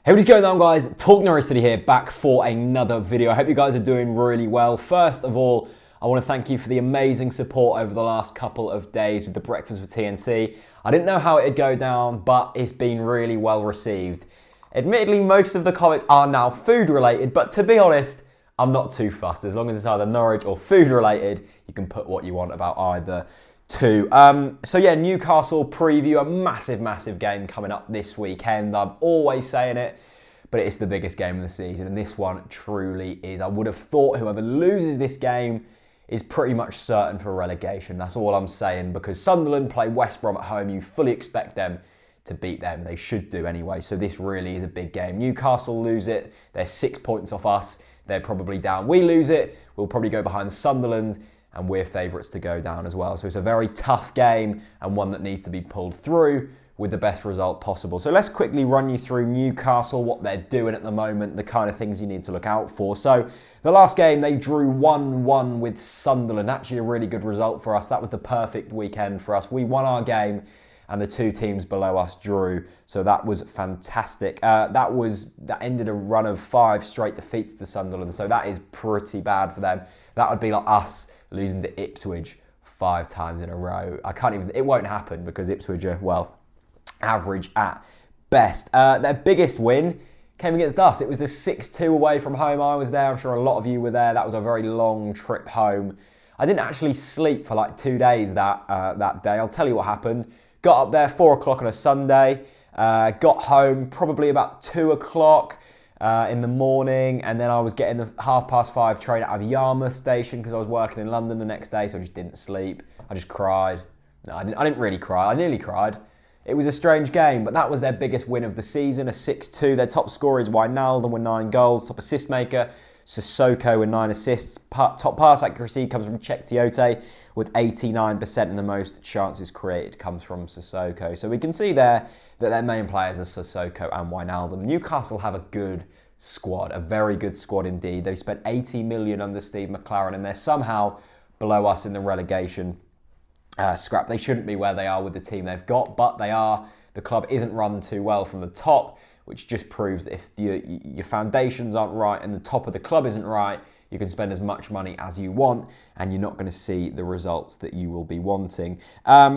Hey, what is going on, guys? TalkNorwichCity here, back for another video. I hope you guys are doing really well. First of all, I want to thank you for the amazing support over the last couple of days with the Breakfast with TNC. I didn't know how it'd go down, but it's been really well received. Admittedly, most of the comments are now food related, but to be honest, I'm not too fussed. As long as it's either Norwich or food related, you can put what you want about either two. So yeah, Newcastle preview, a massive game coming up this weekend. I'm always saying it, but it's the biggest game of the season, and this one truly is. I would have thought whoever loses this game is pretty much certain for relegation. That's all I'm saying, because Sunderland play West Brom at home. You fully expect them to beat them. They should do anyway, so this really is a big game. Newcastle lose it, they're 6 points off us. They're probably down. We lose it, we'll probably go behind Sunderland, and we're favourites to go down as well. So it's a very tough game and one that needs to be pulled through with the best result possible. So let's quickly run you through Newcastle, what they're doing at the moment, the kind of things you need to look out for. So the last game, they drew 1-1 with Sunderland. Actually a really good result for us. That was the perfect weekend for us. We won our game and the two teams below us drew. So that was fantastic. That ended a run of 5 straight defeats to Sunderland. So that is pretty bad for them. That would be like us losing to Ipswich 5 times in a row. It won't happen because Ipswich are, well, average at best. Their biggest win came against us. It was the 6-2 away from home. I was there. I'm sure a lot of you were there. That was a very long trip home. I didn't actually sleep for like 2 days that day. I'll tell you what happened. Got up there 4 o'clock on a Sunday. Got home probably about 2 o'clock. In the morning, and then I was getting the 5:30 train out of Yarmouth station because I was working in London the next day, so I just didn't sleep. I just cried. No, I didn't really cry. I nearly cried. It was a strange game, but that was their biggest win of the season, a 6-2. Their top scorer is Wijnaldum with 9 goals. Top assist maker, Sissoko with 9 assists. Top pass accuracy comes from Cheick Tiote with 89%, and the most chances created comes from Sissoko. So we can see there that their main players are Sissoko and Wijnaldum. Newcastle have a good squad, a very good squad indeed. They've spent 80 million under Steve McLaren, and they're somehow below us in the relegation scrap. They shouldn't be where they are with the team they've got, but they are. The club isn't run too well from the top, which just proves that if your foundations aren't right and the top of the club isn't right, you can spend as much money as you want and you're not going to see the results that you will be wanting.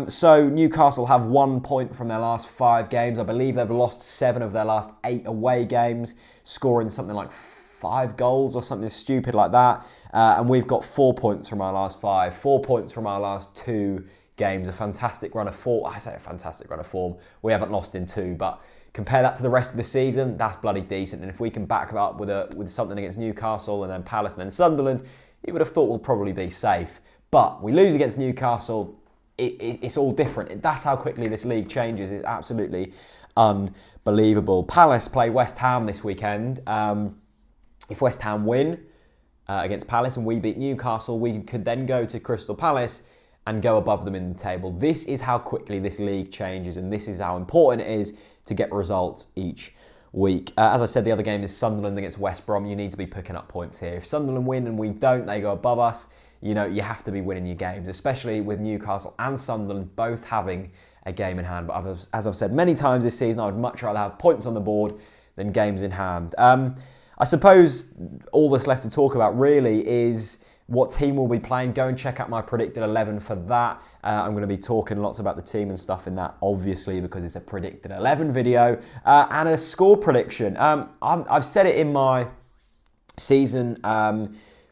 So Newcastle have 1 point from their last 5 games. I believe they've lost 7 of their last 8 away games, scoring something like 5 goals or something stupid like that. And we've got 4 points from our last 5, 4 points from our last 2 games. A fantastic run of form. I say a fantastic run of form. We haven't lost in 2, but compare that to the rest of the season, that's bloody decent. And if we can back that up with something against Newcastle and then Palace and then Sunderland, you would have thought we'll probably be safe. But we lose against Newcastle, it's all different. That's how quickly this league changes. It's absolutely unbelievable. Palace play West Ham this weekend. If West Ham win against Palace and we beat Newcastle, we could then go to Crystal Palace and go above them in the table. This is how quickly this league changes, and this is how important it is to get results each week. As I said, the other game is Sunderland against West Brom. You need to be picking up points here. If Sunderland win and we don't, they go above us. You know, you have to be winning your games, especially with Newcastle and Sunderland both having a game in hand. But as I've said many times this season, I would much rather have points on the board than games in hand. I suppose all that's left to talk about really is what team we'll be playing. Go and check out my predicted 11 for that. I'm going to be talking lots about the team and stuff in that, obviously, because it's a predicted 11 video. And a score prediction. I've said it in my season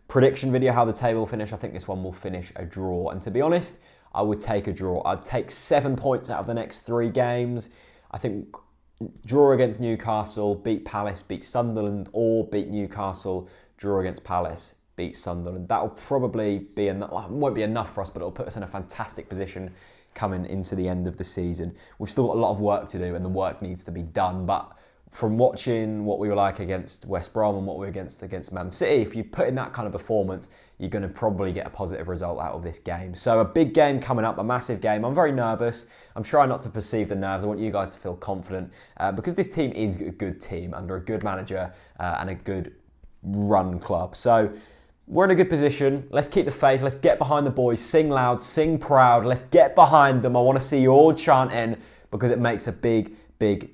prediction video, how the table will finish. I think this one will finish a draw. And to be honest, I would take a draw. I'd take 7 points out of the next 3 games. I think draw against Newcastle, beat Palace, beat Sunderland, or beat Newcastle, draw against Palace, beat Sunderland. That'll probably be enough. Well, it won't be enough for us, but it'll put us in a fantastic position coming into the end of the season. We've still got a lot of work to do, and the work needs to be done. But from watching what we were like against West Brom and what we were against Man City, if you put in that kind of performance, you're going to probably get a positive result out of this game. So a big game coming up, a massive game. I'm very nervous. I'm trying not to perceive the nerves. I want you guys to feel confident because this team is a good team under a good manager and a good run club. So we're in a good position. Let's keep the faith. Let's get behind the boys. Sing loud, sing proud. Let's get behind them. I want to see you all chanting because it makes a big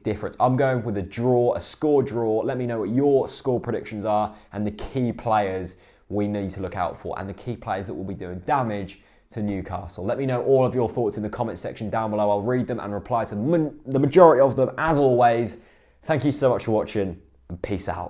difference. I'm going with a draw, a score draw. Let me know what your score predictions are and the key players we need to look out for and the key players that will be doing damage to Newcastle. Let me know all of your thoughts in the comment section down below. I'll read them and reply to the majority of them as always. Thank you so much for watching and peace out.